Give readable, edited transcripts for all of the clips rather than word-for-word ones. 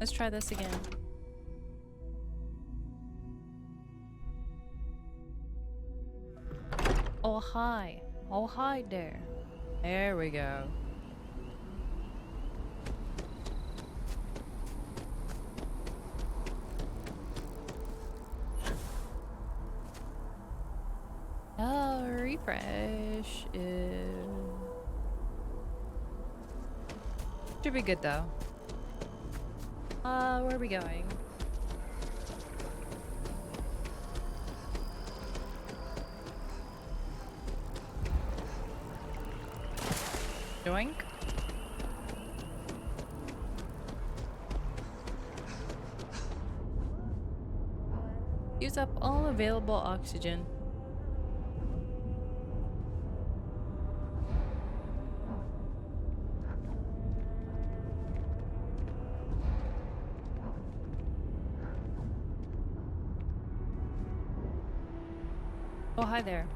Let's try this again. Oh, hi. Oh, hi there. There we go. Oh, refresh. Should be good though. Where are we going? Doink. Use up all available oxygen. Oh, hi there.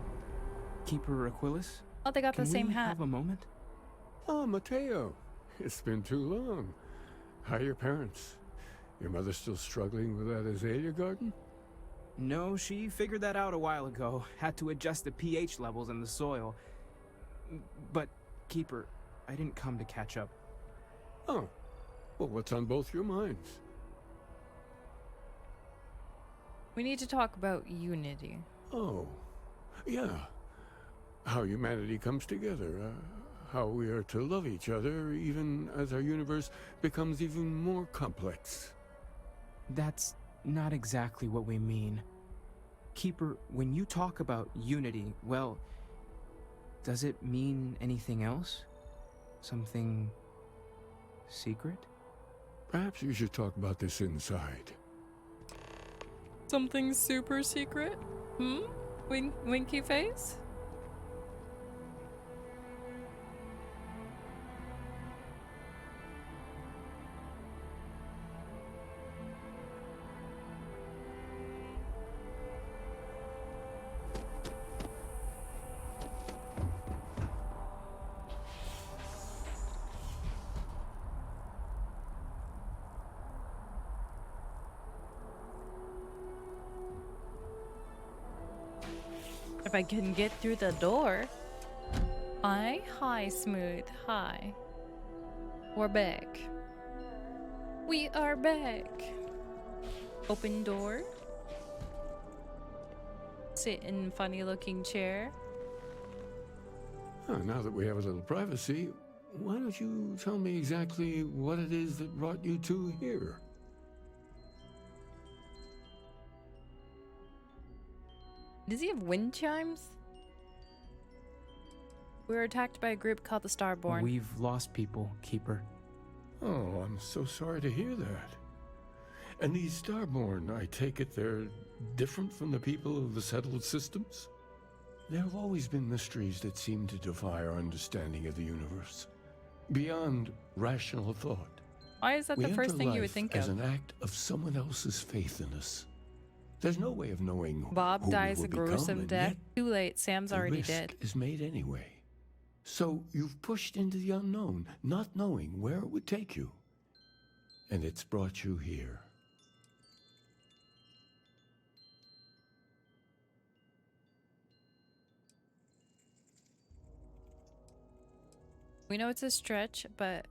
Keeper Aquilus? Oh, they got the same hat. Have a moment? Oh, Mateo. It's been too long. How are your parents? Your mother still struggling with that azalea garden? No, she figured that out a while ago. Had to adjust the pH levels in the soil. But, Keeper, I didn't come to catch up. Oh. Well, what's on both your minds? We need to talk about unity. Oh. Yeah. How humanity comes together. How we are to love each other even as our universe becomes even more complex. That's not exactly what we mean. Keeper, when you talk about unity, well, does it mean anything else? Something secret? Perhaps you should talk about this inside. Something super secret? Winky face? If I can get through the door. Hi, Smooth. Hi. We're back. We are back. Open door. Sit in funny looking chair. Now that we have a little privacy, why don't you tell me exactly what it is that brought you two here? Does he have wind chimes? We were attacked by a group called the Starborn. We've lost people, Keeper. Oh, I'm so sorry to hear that. And these Starborn, I take it they're different from the people of the settled systems? There have always been mysteries that seem to defy our understanding of the universe, beyond rational thought. Why is that We the first enter thing you would life think as of? an act of someone else's faith in us. There's no way of knowing Bob who dies we a will become, gruesome and death. yet Too late, Sam's the already risk dead. is made anyway. So you've pushed into the unknown, not knowing where it would take you. And it's brought you here. We know it's a stretch, but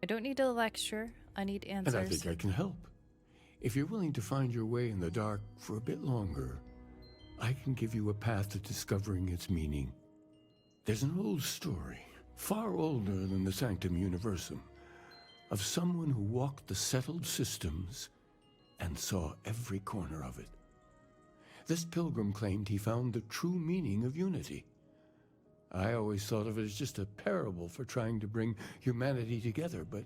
I don't need a lecture. I need answers. And I think I can help. If you're willing to find your way in the dark for a bit longer, I can give you a path to discovering its meaning. There's an old story, far older than the Sanctum Universum, of someone who walked the settled systems and saw every corner of it. This pilgrim claimed he found the true meaning of unity. I always thought of it as just a parable for trying to bring humanity together, but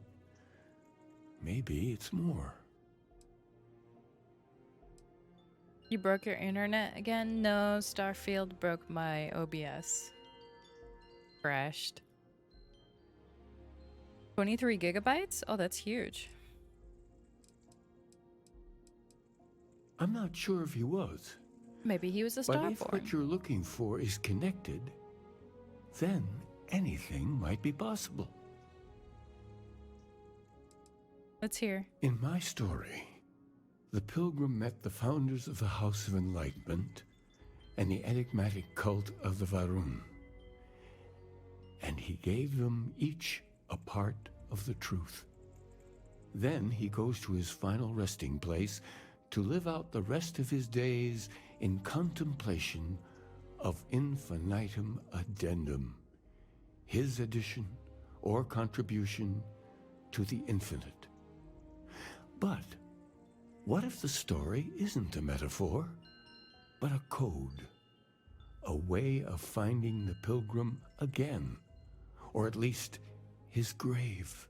maybe it's more. You broke your internet again? No, Starfield broke my OBS. Crashed. 23 gigabytes? Oh, that's huge. I'm not sure if he was. Maybe he was a But if Starborn. what you're looking for is connected, then anything might be possible. Let's hear. In my story, the pilgrim met the founders of the House of Enlightenment and the enigmatic cult of the Varun, and he gave them each a part of the truth. Then he goes to his final resting place to live out the rest of his days in contemplation of infinitum addendum, his addition or contribution to the infinite. But what if the story isn't a metaphor, but a code, a way of finding the pilgrim again, or at least his grave?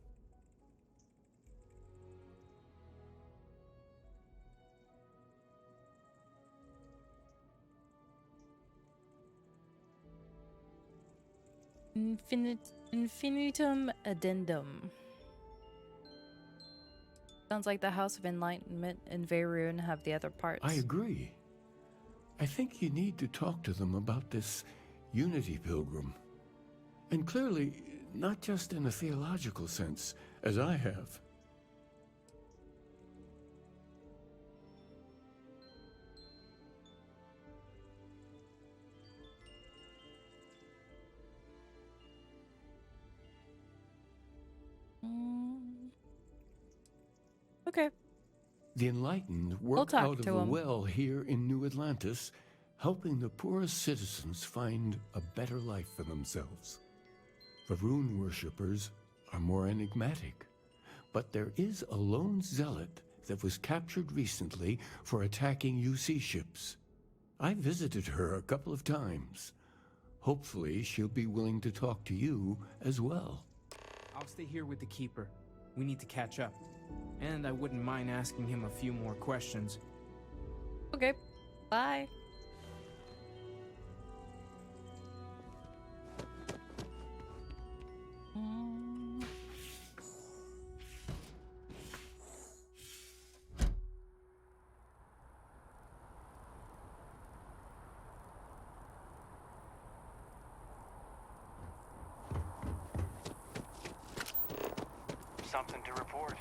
Infinitum addendum. Sounds like the House of Enlightenment and Varun have the other parts. I agree. I think you need to talk to them about this unity pilgrim. And clearly, not just in a theological sense, as I have. Okay. The enlightened work talk out of to the him. well here in New Atlantis, helping the poorest citizens find a better life for themselves. Varun worshippers are more enigmatic, but there is a lone zealot that was captured recently for attacking UC ships. I visited her a couple of times. Hopefully she'll be willing to talk to you as well. I'll stay here with the Keeper. We need to catch up. And I wouldn't mind asking him a few more questions. Okay. Bye. Something to report.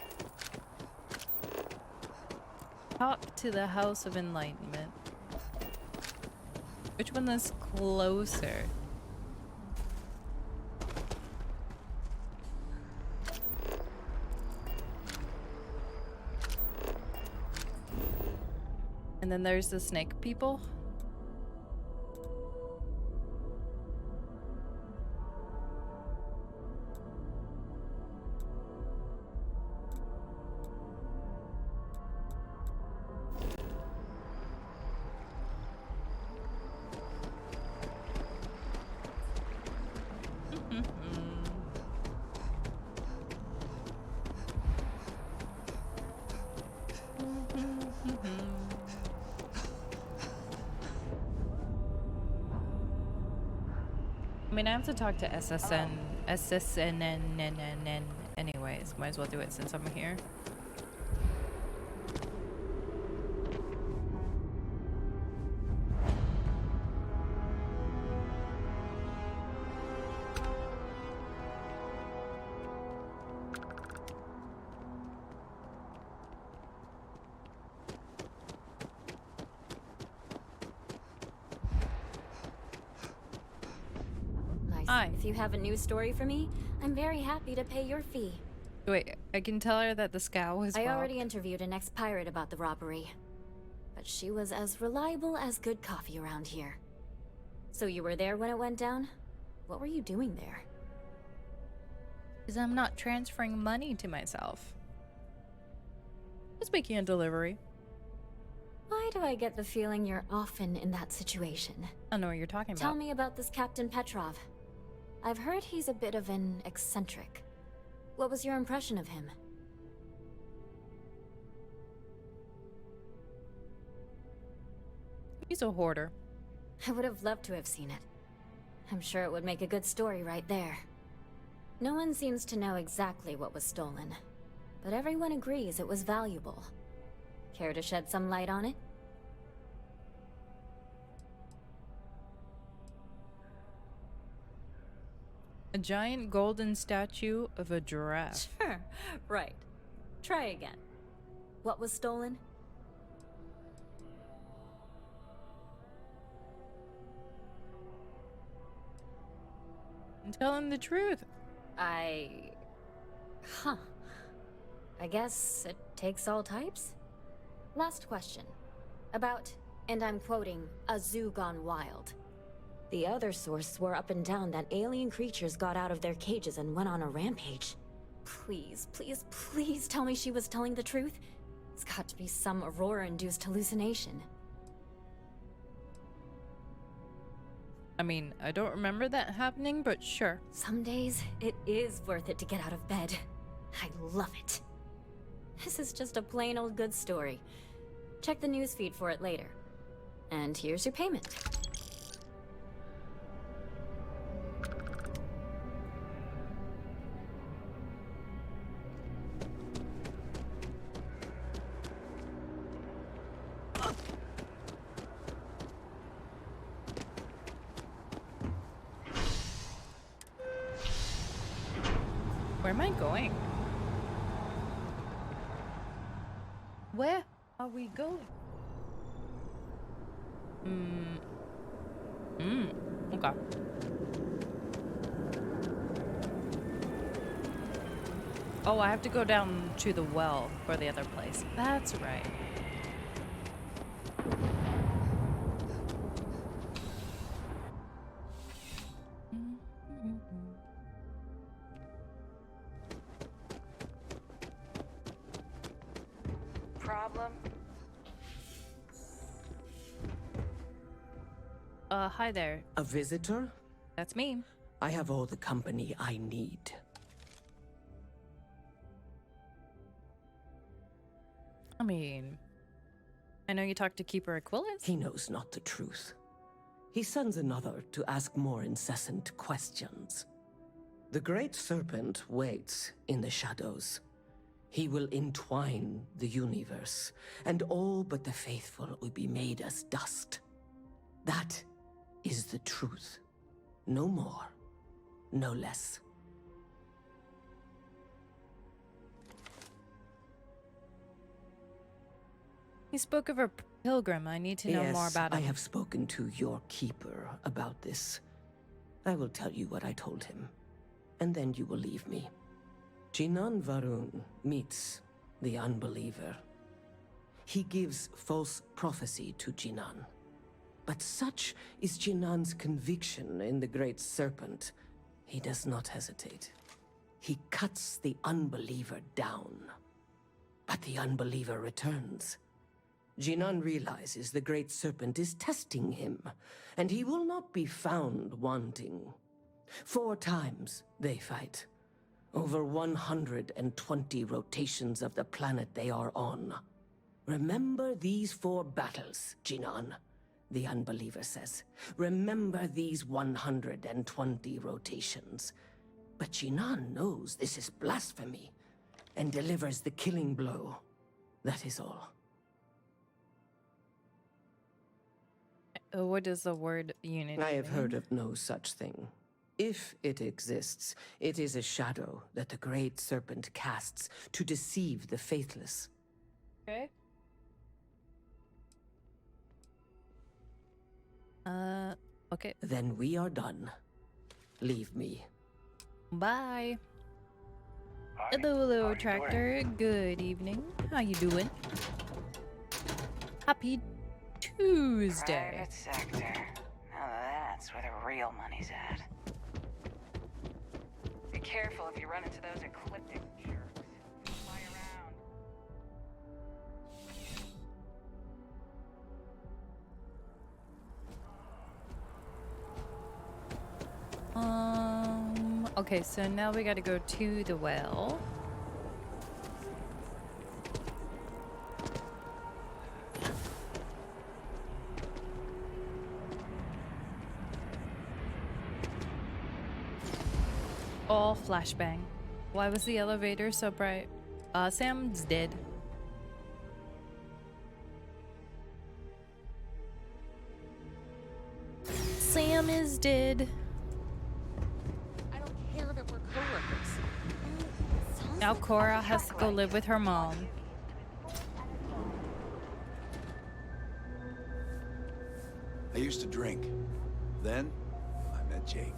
Talk to the House of Enlightenment. Which one is closer? And then there's the snake people. I mean, I have to talk to SSNN anyways. Might as well do it since I'm here. Hi. If you have a news story for me, I'm very happy to pay your fee. Wait, I can tell her that the scow was I robbed. already interviewed an ex-pirate about the robbery, but she was as reliable as good coffee around here. So you were there when it went down? What were you doing there? Because I'm not transferring money to myself. Just making a delivery. Why do I get the feeling you're often in that situation? I don't know what you're talking Tell about. me about this Captain Petrov. I've heard he's a bit of an eccentric. What was your impression of him? He's a hoarder. I would have loved to have seen it. I'm sure it would make a good story right there. No one seems to know exactly what was stolen, but everyone agrees it was valuable. Care to shed some light on it? A giant golden statue of a giraffe. Sure, right. Try again. What was stolen? I'm telling the truth. Huh. I guess it takes all types? Last question. About, and I'm quoting, a zoo gone wild. The other source swore up and down that alien creatures got out of their cages and went on a rampage. Please, please, please tell me she was telling the truth. It's got to be some Aurora-induced hallucination. I mean, I don't remember that happening, but sure. Some days, it is worth it to get out of bed. I love it. This is just a plain old good story. Check the newsfeed for it later. And here's your payment. Where am I going? Where are we going? Okay. Oh, I have to go down to the well for the other place. That's right. Problem? Hi there. A visitor? That's me. I have all the company I need. I mean, I know you talked to Keeper Aquilus. He knows not the truth. He sends another to ask more incessant questions. The Great Serpent waits in the shadows. He will entwine the universe, and all but the faithful will be made as dust. That is the truth. No more, no less. He spoke of a pilgrim. I need to know more about him. I have spoken to your keeper about this. I will tell you what I told him, and then you will leave me. Jinan Varun meets the unbeliever. He gives false prophecy to Jinan. But such is Jinan's conviction in the Great Serpent, he does not hesitate. He cuts the unbeliever down. But the unbeliever returns. Jinan realizes the Great Serpent is testing him, and he will not be found wanting. 4 times they fight. Over 120 rotations of the planet they are on. Remember these 4 battles, Jinan, the unbeliever says. Remember these 120 rotations. But Jinan knows this is blasphemy, and delivers the killing blow. That is all. What does the word unity I have mean? heard of no such thing. If it exists, it is a shadow that the Great Serpent casts to deceive the faithless. Okay. Okay. Then we are done. Leave me. Bye. Hi. Hello, How hello, you Tractor. doing? Good evening. How you doing? Happy Tuesday. Private sector. Now that's where the real money's at. Be careful if you run into those ecliptic jerks. Fly around. Okay, so now we gotta go to the well. All flashbang. Why was the elevator so bright? Sam's dead. Sam is dead. I don't care that we're coworkers. Now Cora has to go live with her mom. I used to drink. Then, I met Jake.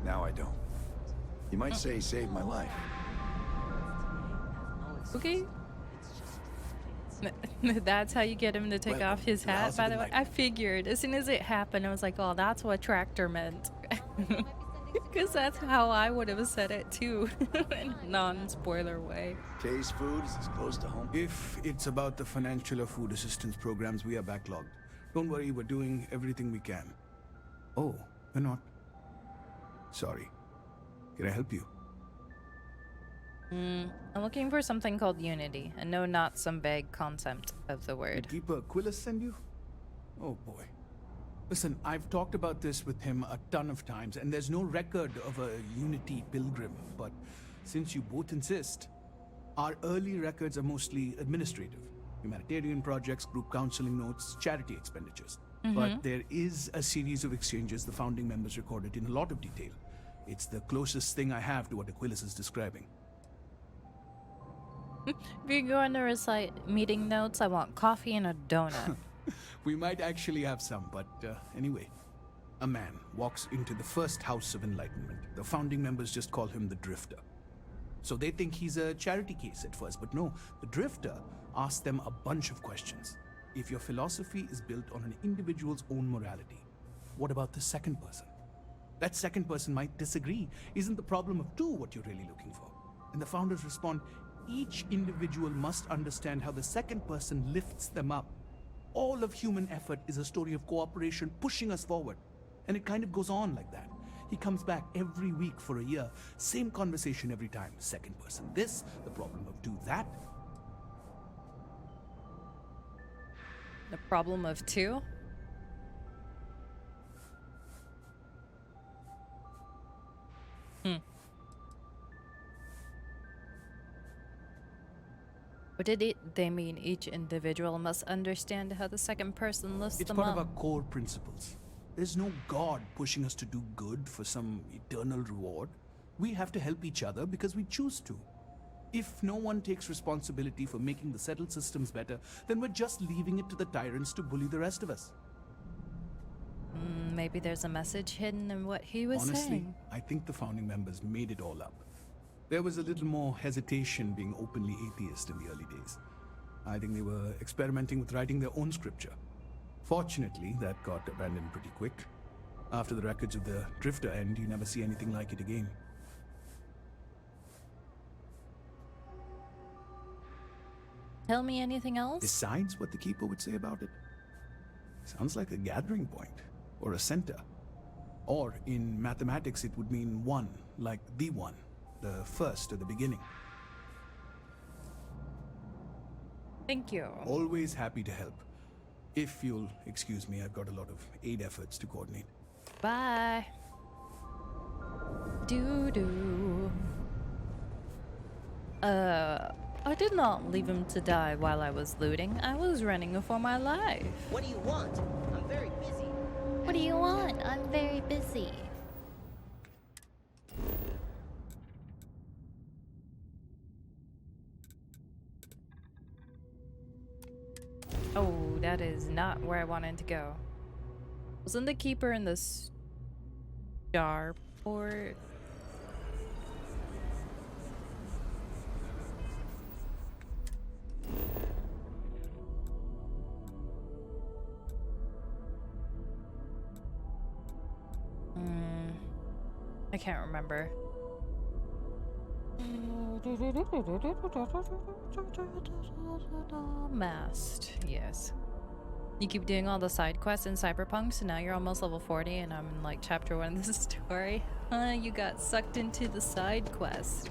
Now I don't. You might say he saved my life. Okay. That's how you get him to take off his hat, by the way. I figured. As soon as it happened, I was like, oh, that's what tractor meant. Because that's how I would have said it, too. In a non-spoiler way. Kay's food is as close to home. If it's about the financial or food assistance programs, we are backlogged. Don't worry, we're doing everything we can. Oh, we're not. Sorry. Can I help you? I'm looking for something called Unity, and no, not some vague concept of the word. Did Keeper Aquilus send you? Oh boy. Listen, I've talked about this with him a ton of times, and there's no record of a Unity pilgrim, but since you both insist, our early records are mostly administrative. Humanitarian projects, group counseling notes, charity expenditures. But there is a series of exchanges the founding members recorded in a lot of detail. It's the closest thing I have to what Aquilus is describing. If you're going to recite meeting notes, I want coffee and a donut. We might actually have some, but anyway. A man walks into the first House of Enlightenment. The founding members just call him the Drifter. So they think he's a charity case at first, but no. The Drifter asks them a bunch of questions. If your philosophy is built on an individual's own morality, what about the second person? That second person might disagree. Isn't the problem of two what you're really looking for? And the founders respond, each individual must understand how the second person lifts them up. All of human effort is a story of cooperation pushing us forward. And it kind of goes on like that. He comes back every week for a year. Same conversation every time. Second person this, the problem of two that. The problem of two? What did they mean each individual must understand how the second person lifts It's them part up? of our core principles. There's no God pushing us to do good for some eternal reward. We have to help each other because we choose to. If no one takes responsibility for making the settled systems better, then we're just leaving it to the tyrants to bully the rest of us. Maybe there's a message hidden in what he was Honestly, saying. I think the founding members made it all up. There was a little more hesitation being openly atheist in the early days. I think they were experimenting with writing their own scripture. Fortunately, that got abandoned pretty quick. After the records of the Drifter end, you never see anything like it again. Tell me anything else? Besides what the Keeper would say about it? Sounds like a gathering point, or a center. Or, in mathematics, it would mean one, like the one, the first at the beginning. Thank you. Always happy to help. If you'll excuse me, I've got a lot of aid efforts to coordinate. Bye. Doo-doo. I did not leave him to die while I was looting. I was running for my life. What do you want? I'm very busy. What do you want? I'm very busy. Oh, that is not where I wanted to go. Wasn't the Keeper in the starport? I can't remember. Mast, yes. You keep doing all the side quests in Cyberpunk, so now you're almost level 40 and I'm in like chapter 1 of the story. You got sucked into the side quest.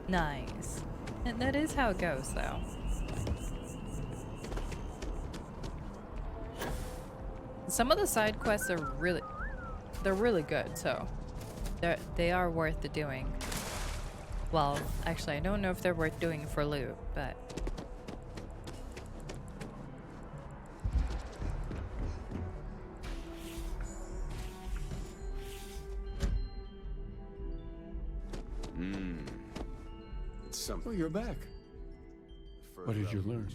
Nice. And that is how it goes though. Some of the side quests are really good, so they are worth the doing. Well, actually, I don't know if they're worth doing for loot, but It's Oh, you're back. What did you learn?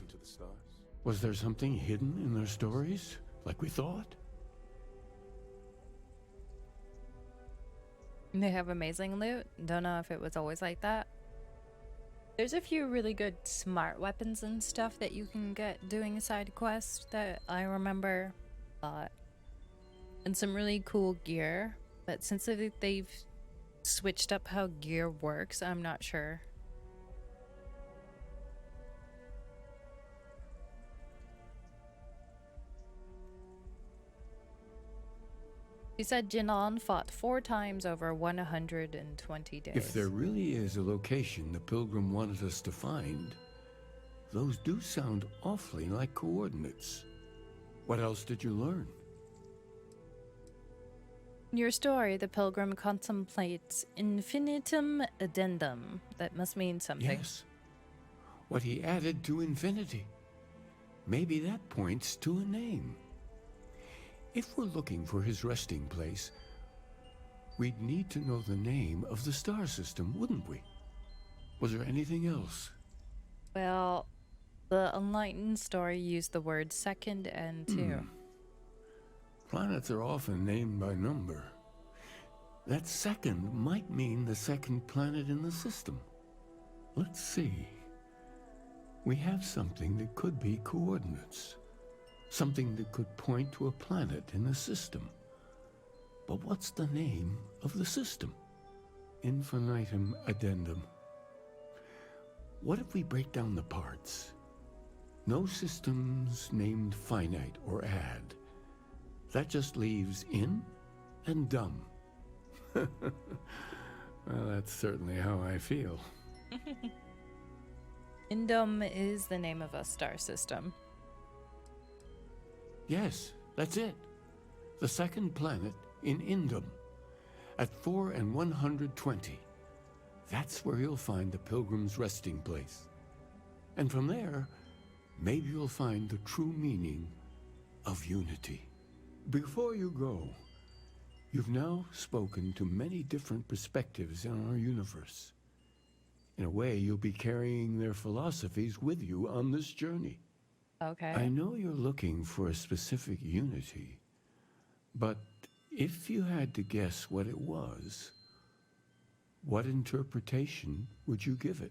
Was there something hidden in their stories, like we thought? They have amazing loot. Don't know if it was always like that. There's a few really good smart weapons and stuff that you can get doing a side quest that I remember a lot. And some really cool gear. But since they've switched up how gear works, I'm not sure. He said Jinan fought 4 times over 120 days. If there really is a location the Pilgrim wanted us to find, those do sound awfully like coordinates. What else did you learn? In your story, the Pilgrim contemplates infinitum addendum. That must mean something. Yes. What he added to infinity. Maybe that points to a name. If we're looking for his resting place, we'd need to know the name of the star system, wouldn't we? Was there anything else? Well, the Enlightened story used the words second and 2. Planets are often named by number. That second might mean the second planet in the system. Let's see. We have something that could be coordinates. Something that could point to a planet in the system. But what's the name of the system? Infinitum addendum. What if we break down the parts? No systems named finite or add. That just leaves in and dumb. Well, that's certainly how I feel. Indum is the name of a star system. Yes, that's it. The second planet in Indum, at 4 and 120. That's where you'll find the Pilgrim's resting place. And from there, maybe you'll find the true meaning of unity. Before you go, you've now spoken to many different perspectives in our universe. In a way, you'll be carrying their philosophies with you on this journey. Okay. I know you're looking for a specific unity, but if you had to guess what it was, what interpretation would you give it?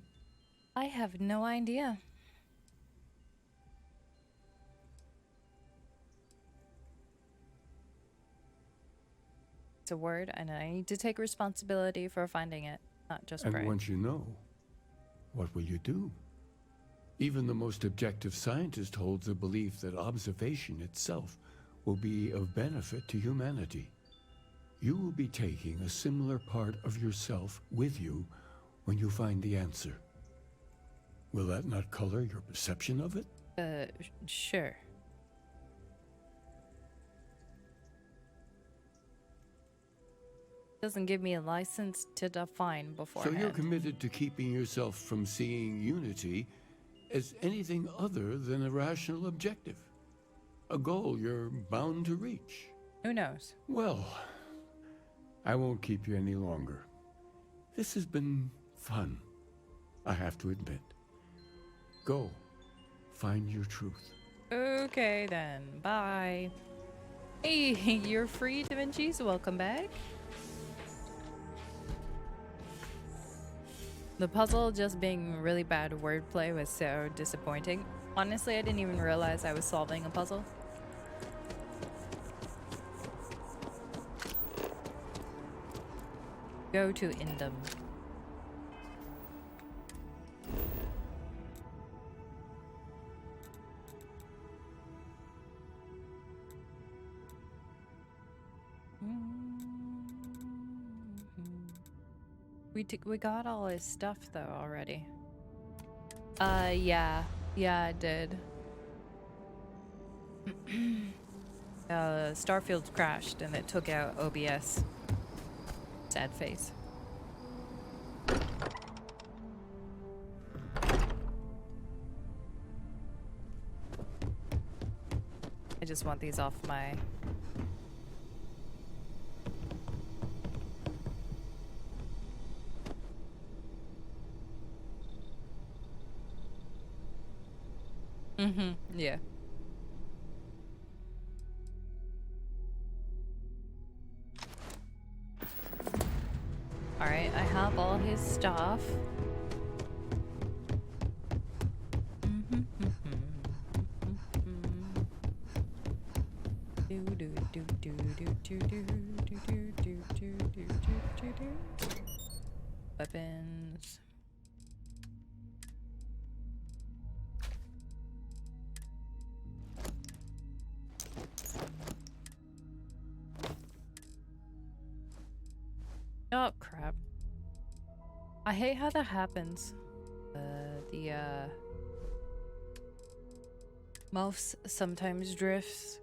I have no idea. It's a word, and I need to take responsibility for finding it, not just And pray. once you know, what will you do? Even the most objective scientist holds a belief that observation itself will be of benefit to humanity. You will be taking a similar part of yourself with you when you find the answer. Will that not color your perception of it? Sure. Doesn't give me a license to define So beforehand. you're committed to keeping yourself from seeing unity as anything other than a rational objective. A goal you're bound to reach. Who knows? Well, I won't keep you any longer. This has been fun, I have to admit. Go, find your truth. Okay then, bye. Hey, you're free, Da Vinci, so welcome back. The puzzle just being really bad wordplay was so disappointing. Honestly, I didn't even realize I was solving a puzzle. Go to Indum. We got all his stuff though already. Yeah, I did. Starfield crashed and it took out OBS. Sad face. I just want these off my... Mm-hmm. Yeah. Alright, I have all his stuff. Weapons. Oh crap. I hate how that happens. The mouse sometimes drifts.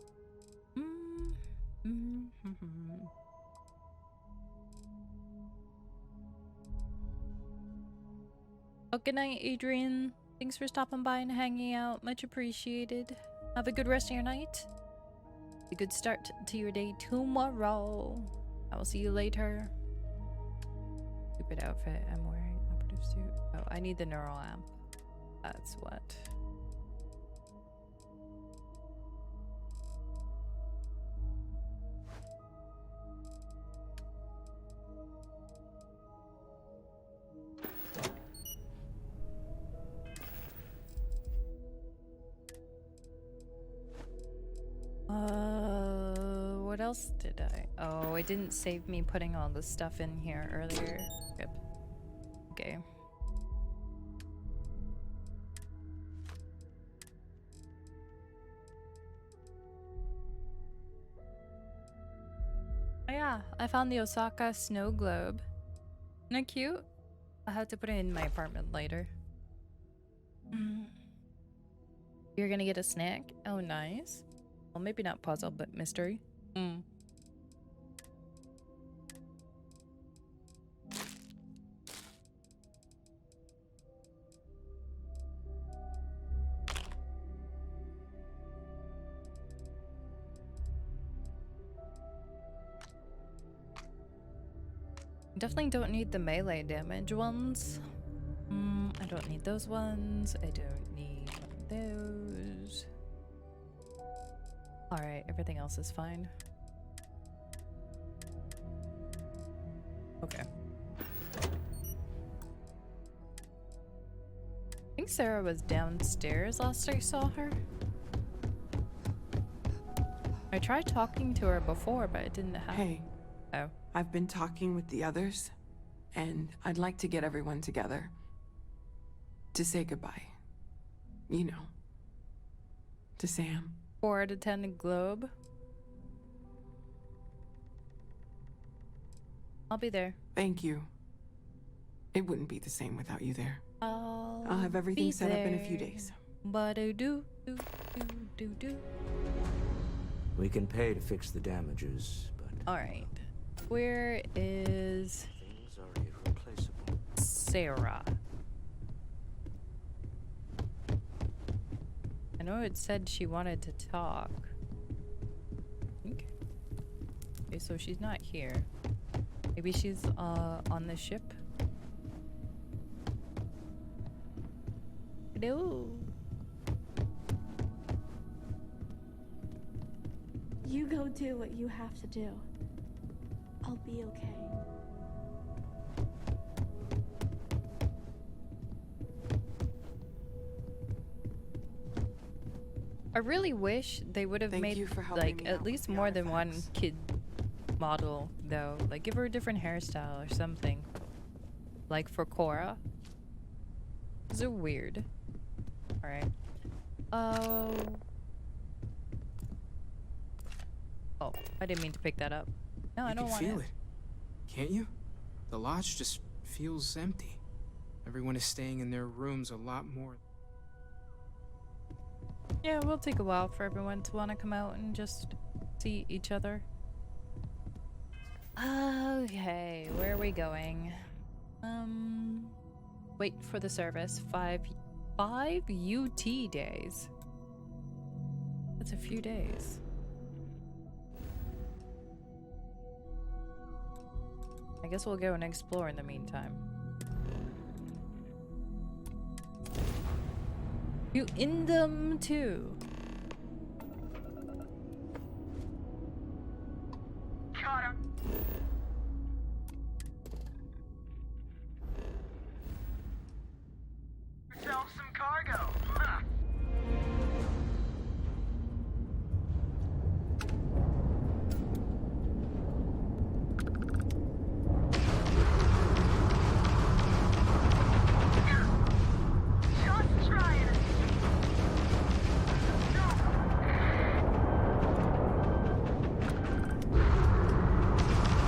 Oh, good night, Adrian. Thanks for stopping by and hanging out. Much appreciated. Have a good rest of your night. A good start to your day tomorrow. I will see you later. Stupid outfit I'm wearing. Operative suit. Oh, I need the neural amp. That's what. What else did I? Oh, it didn't save me putting all the stuff in here earlier. Yep. Okay. Oh yeah, I found the Osaka snow globe. Isn't that cute? I'll have to put it in my apartment later. You're gonna get a snack? Oh, nice. Well, maybe not puzzle, but mystery. Definitely don't need the melee damage ones. I don't need those ones. I don't need those. Alright, everything else is fine. Okay. I think Sarah was downstairs last I saw her. I tried talking to her before, but it didn't happen. Hey. Oh. I've been talking with the others, and I'd like to get everyone together. To say goodbye. You know. To Sam. 4 out of 10 globe. I'll be there. Thank you. It wouldn't be the same without you there. I'll have everything be set up in a few there. days. But I do. We can pay to fix the damages, but... Alright. Where is... Things are irreplaceable. Sarah? I know it said she wanted to talk. Okay, so she's not here. Maybe she's on the ship. Hello. You go do what you have to do. I'll be okay. I really wish they would have made you for helping like me at out least with the more than one artifacts. kid model though. Like give her a different hairstyle or something. Like for Cora. Those are weird. Alright. Oh, I didn't mean to pick that up. No, I don't want You can feel it. it, can't you? The lodge just feels empty. Everyone is staying in their rooms a lot more. Yeah, it will take a while for everyone to want to come out and just see each other. Okay, where are we going? Wait for the service. 5 UT days. That's a few days. I guess we'll go and explore in the meantime. You in them too. Got him. Yourself some cargo. Huh. Just trying it.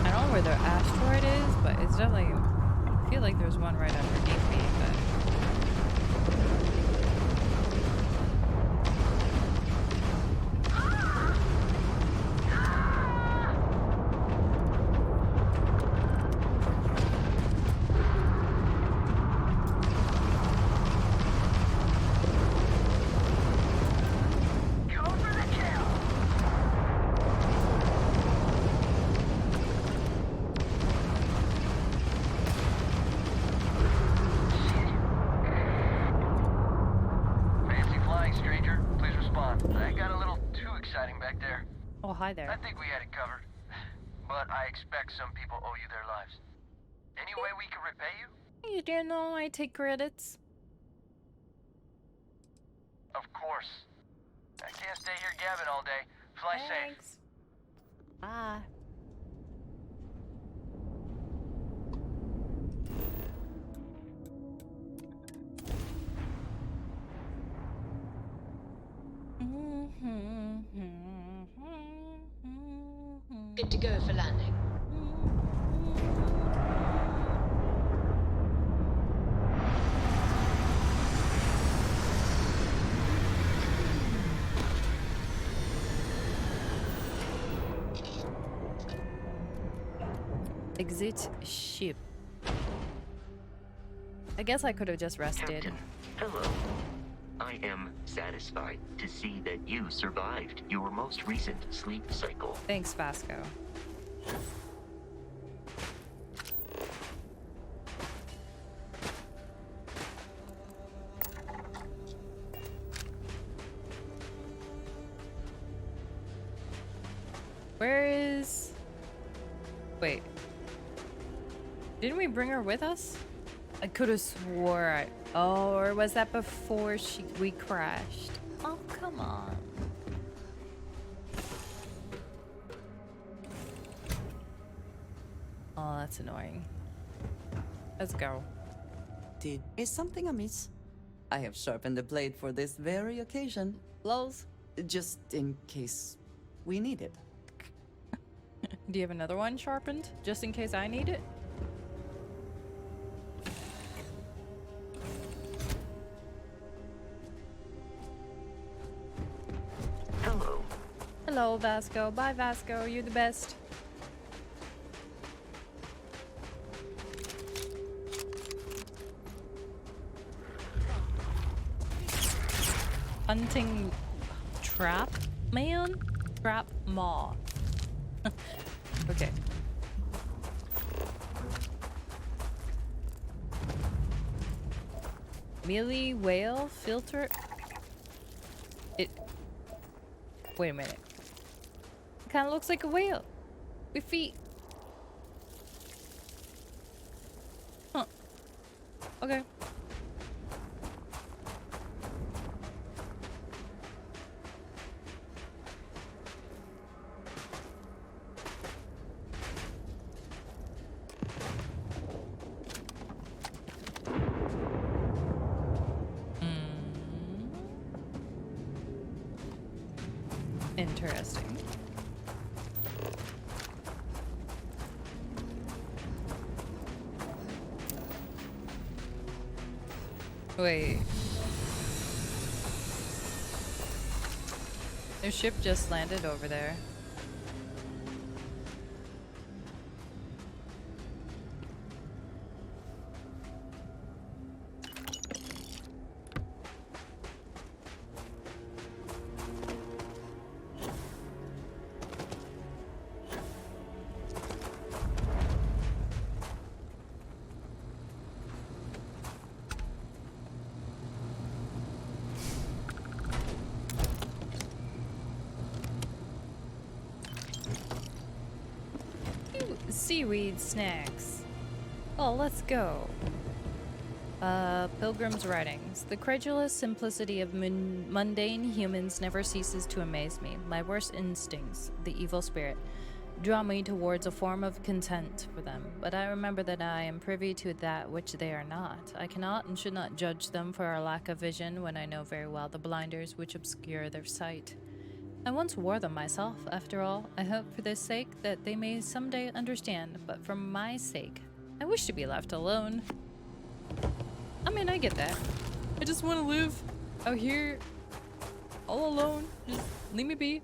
I don't know where the asteroid is, but it's definitely. I feel like there's one right underneath me, but. Go for the kill. Fancy flying, stranger. Please respond. That got a little too exciting back there. Oh, hi there. I think we had it covered. But I expect some people owe you their lives. Any way we can repay you? You do know I take credits. Of course. I can't stay here gabbing all day. Fly safe. Thanks. Bye. Good to go for landing. Exit ship. I guess I could have just rested. Captain, hello. I am satisfied to see that you survived your most recent sleep cycle. Thanks, Vasco. Where is... Wait. Didn't we bring her with us? I could have swore I... Oh, or was that before we crashed? Oh, come on. Oh, that's annoying. Let's go. Is something amiss? I have sharpened the blade for this very occasion. Lols. Just in case we need it. Do you have another one sharpened? Just in case I need it? Hello. Hello, Vasco. Bye, Vasco. You're the best. Hunting trap man? Trap maw. Okay. Mealy whale filter. It. Wait a minute. It kind of looks like a whale with feet. Huh. Okay. Interesting. Wait. Their ship just landed over there. Seaweed snacks. Oh, let's go. Pilgrim's Writings. The credulous simplicity of mundane humans never ceases to amaze me. My worst instincts, the evil spirit, draw me towards a form of contempt for them, but I remember that I am privy to that which they are not. I cannot and should not judge them for a lack of vision when I know very well the blinders which obscure their sight. I once wore them myself, after all. I hope for their sake that they may someday understand, but for my sake, I wish to be left alone. I mean, I get that. I just want to live out here all alone. Just leave me be. I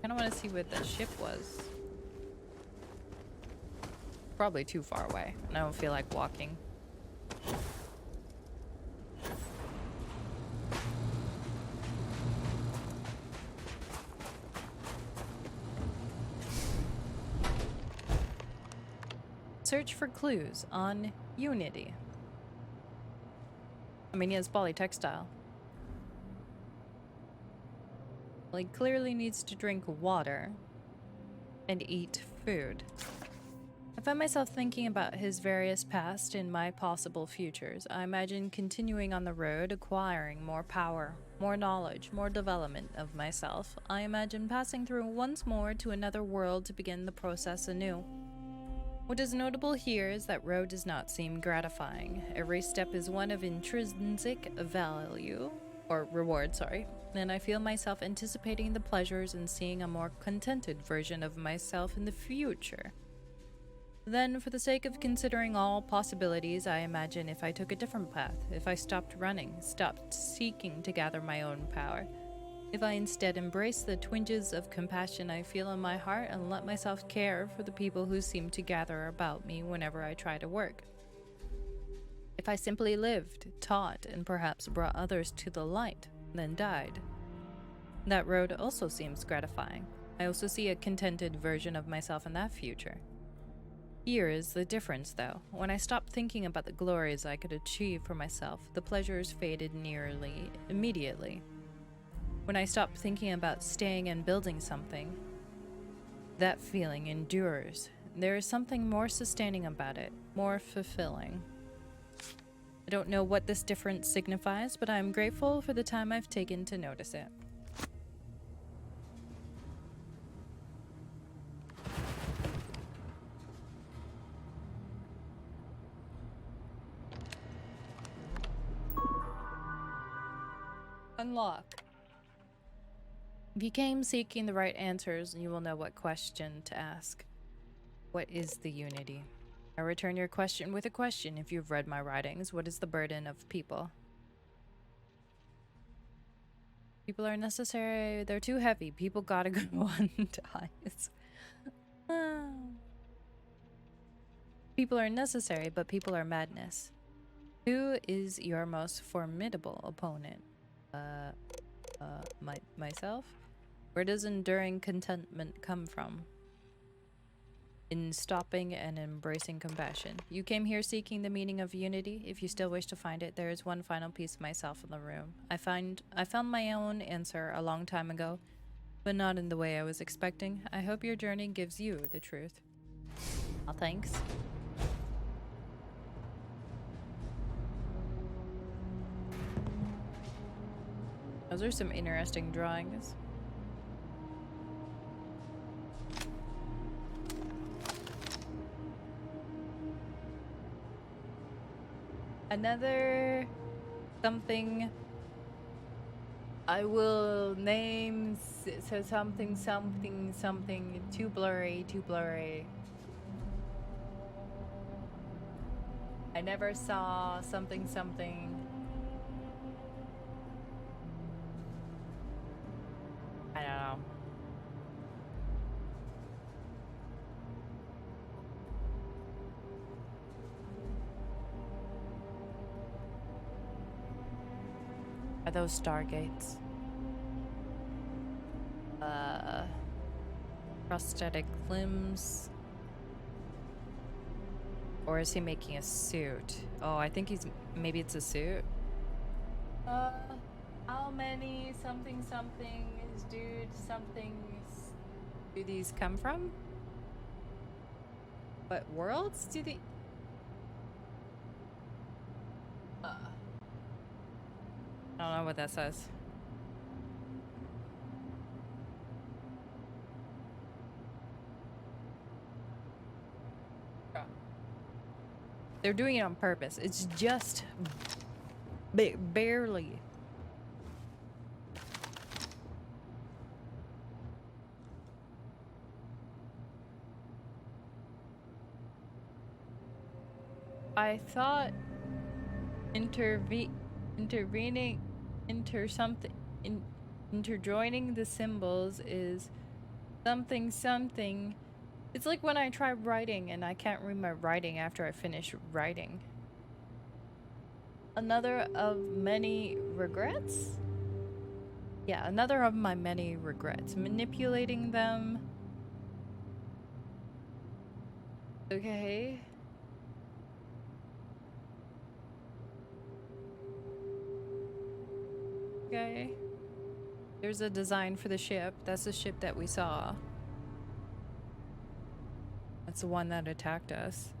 kind of want to see what that ship was. Probably too far away, and I don't feel like walking. Search for clues on Unity. I mean, he has polytextile. Well, he clearly needs to drink water and eat food. I find myself thinking about his various past and my possible futures. I imagine continuing on the road, acquiring more power, more knowledge, more development of myself. I imagine passing through once more to another world to begin the process anew. What is notable here is that road does not seem gratifying. Every step is one of intrinsic value, or reward, and I feel myself anticipating the pleasures and seeing a more contented version of myself in the future. Then, for the sake of considering all possibilities, I imagine if I took a different path, if I stopped running, stopped seeking to gather my own power, if I instead embraced the twinges of compassion I feel in my heart and let myself care for the people who seem to gather about me whenever I try to work. If I simply lived, taught, and perhaps brought others to the light, then died. That road also seems gratifying. I also see a contented version of myself in that future. Here is the difference, though. When I stopped thinking about the glories I could achieve for myself, the pleasures faded nearly immediately. When I stopped thinking about staying and building something, that feeling endures. There is something more sustaining about it, more fulfilling. I don't know what this difference signifies, but I am grateful for the time I've taken to notice it. Unlock. If you came seeking the right answers, you will know what question to ask. What is the unity? I return your question with a question. If you've read my writings, what is the burden of people? People are necessary. They're too heavy. People gotta go on dies. People are necessary, but people are madness. Who is your most formidable opponent? Myself? Where does enduring contentment come from? In stopping and embracing compassion. You came here seeking the meaning of unity. If you still wish to find it, there is one final piece of myself in the room. I found my own answer a long time ago, but not in the way I was expecting. I hope your journey gives you the truth. Well, thanks. Those are some interesting drawings. Another something I will name so something too blurry. I never saw something. I don't know. Are those stargates? Prosthetic limbs? Or is he making a suit? Oh, I think maybe it's a suit. How many something do these come from? What worlds do they... I don't know what that says. They're doing it on purpose. It's just barely. I thought interjoining the symbols is something. It's like when I try writing and I can't read my writing after I finish writing. Another of many regrets? Yeah, another of my many regrets. Manipulating them. Okay. Okay. There's a design for the ship. That's the ship that we saw. That's the one that attacked us.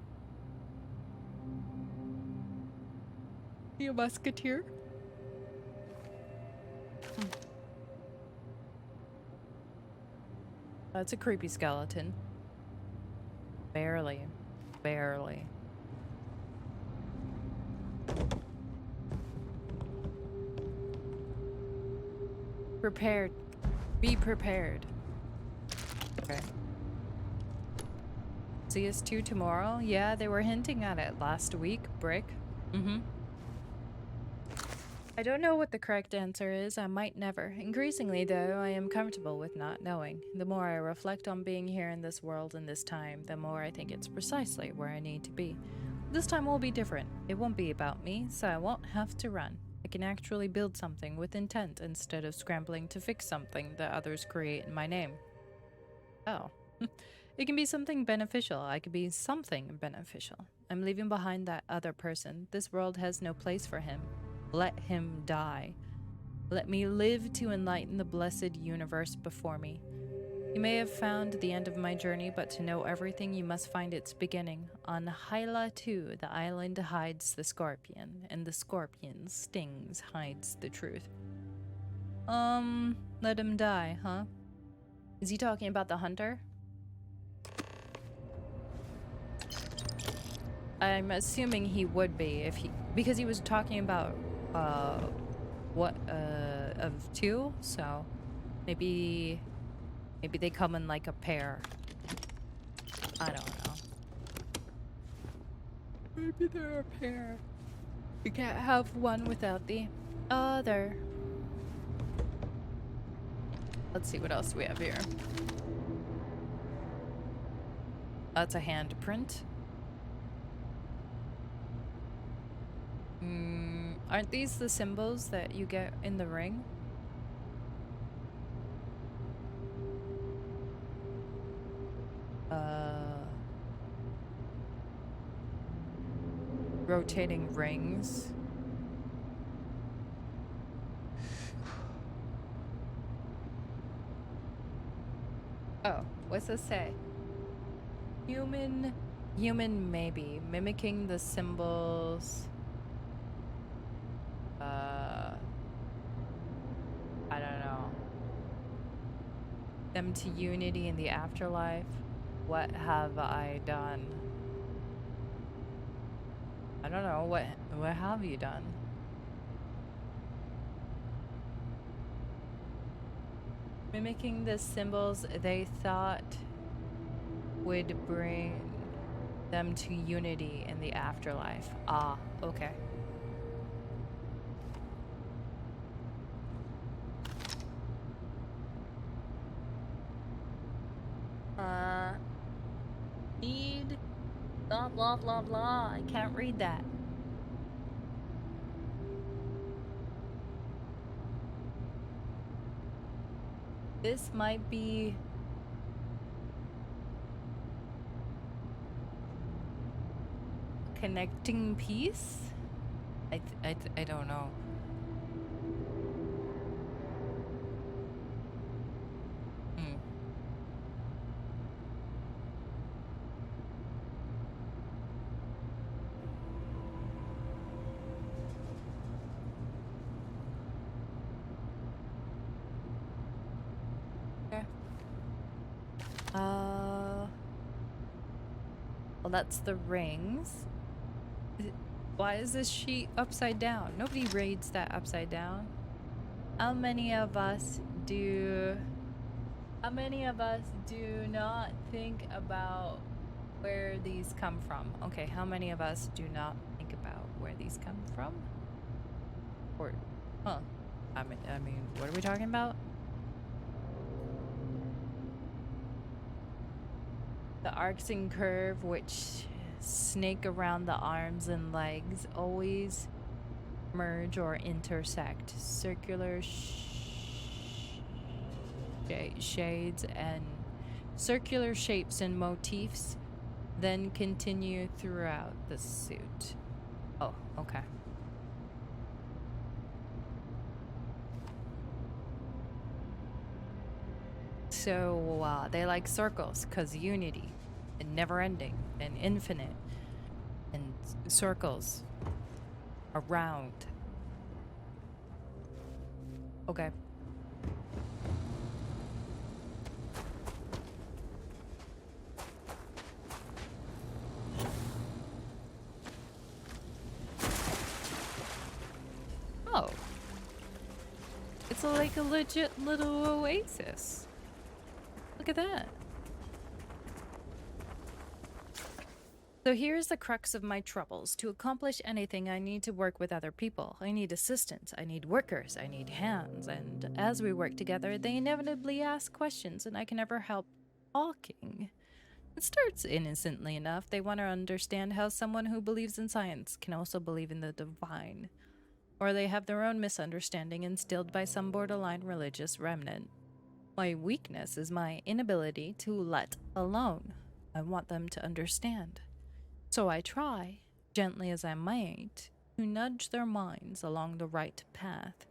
You a musketeer? That's a creepy skeleton. Barely. Barely. Prepared. Be prepared. Okay. CS2 tomorrow? Yeah, they were hinting at it last week, Brick. I don't know what the correct answer is. I might never. Increasingly, though, I am comfortable with not knowing. The more I reflect on being here in this world and this time, the more I think it's precisely where I need to be. This time will be different. It won't be about me, so I won't have to run. I can actually build something with intent instead of scrambling to fix something that others create in my name. Oh. It can be something beneficial. I could be something beneficial. I'm leaving behind that other person. This world has no place for him. Let him die. Let me live to enlighten the blessed universe before me. You may have found the end of my journey, but to know everything, you must find its beginning. On Hyla 2, the island hides the scorpion, and the scorpion's stings hides the truth. Let him die, huh? Is he talking about the hunter? I'm assuming he would be if he, because he was talking about of 2, so maybe they come in like a pair. I don't know. Maybe they're a pair. You can't have one without the other. Let's see what else we have here. That's a handprint. Aren't these the symbols that you get in the ring? Rotating rings. Oh, what's this say? Human maybe. Mimicking the symbols. I don't know. Them to unity in the afterlife. What have I done? I don't know. What have you done? Mimicking the symbols they thought would bring them to unity in the afterlife. Ah, okay. Need blah blah blah blah. I can't read that. This might be connecting piece. I don't know. Well, that's the rings. Why is this sheet upside down? Nobody reads that upside down. How many of us do not think about where these come from? Okay, how many of us do not think about where these come from? Or, huh? I mean, what are we talking about? The arcs and curve which snake around the arms and legs always merge or intersect. Circular shades and circular shapes and motifs then continue throughout the suit. Oh, okay. So they like circles because unity and never ending and infinite and circles around. Okay. Oh. It's like a legit little oasis. Look at that. So here's the crux of my troubles. To accomplish anything, I need to work with other people. I need assistants, I need workers, I need hands, and as we work together, they inevitably ask questions and I can never help talking. It starts innocently enough. They want to understand how someone who believes in science can also believe in the divine. Or they have their own misunderstanding instilled by some borderline religious remnant. My weakness is my inability to let alone. I want them to understand. So I try, gently as I might, to nudge their minds along the right path.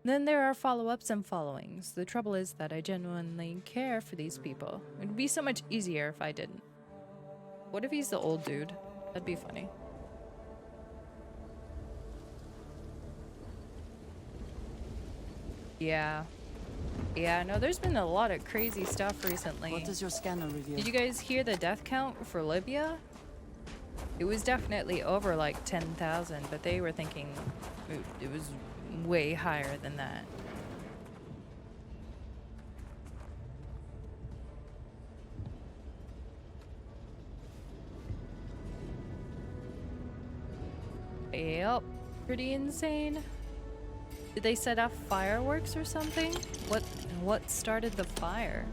Then there are follow-ups and followings. The trouble is that I genuinely care for these people. It would be so much easier if I didn't. What if he's the old dude? That'd be funny. Yeah. Yeah, no, there's been a lot of crazy stuff recently. What does your scanner reveal? Did you guys hear the death count for Libya? It was definitely over like 10,000, but they were thinking it was way higher than that. Yep, pretty insane. Did they set off fireworks or something? What started the fire?